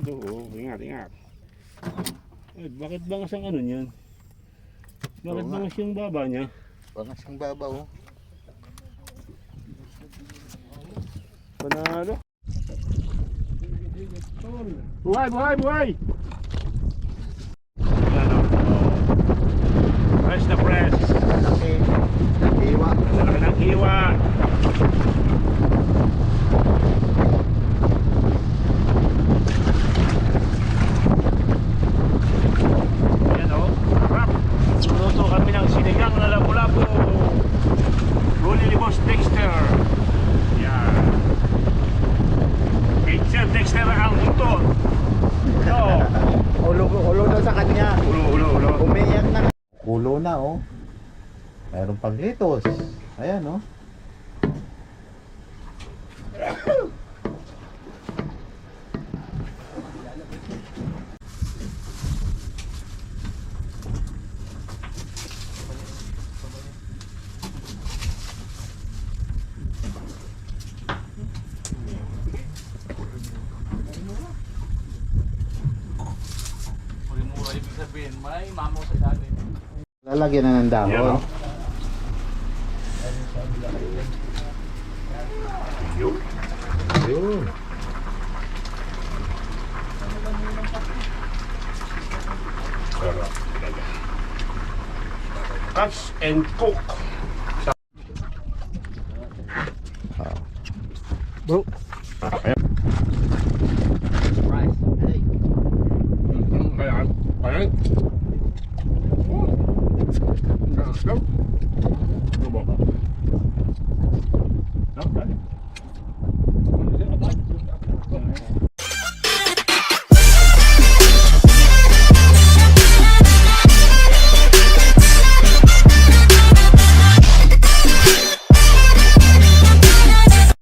Delikado. Oh, ingat, ingat. Eh, bakit bangas ang ano niyan? Bakit Oo nga. bangas yung baba niya? Bangas ang babaw. Panalo. Buhay, buhay, buhay! Yan o. Fresh na fresh. Laki. Hiwa. Laki ng hiwa. Yan o. Harap. Luto kami ng sinigang na lapu-lapu. Huli ni Boss Dexter. Yan. Kay Sir Dexter ang luto. No. Ulo na sa kanya. Ulo. Umiyak na. Ulo na oh. Mayroon pang litos. Ayan oh. Mura ibig sabihin, may mamo sa dami. Lalagyan na ng dahon. Yan, oh. Yun. Ayun. Sarap talaga. Touch and cook. Bro. Ayan. Rice. Hey. Ayan. Ayan. Go. Go. Go.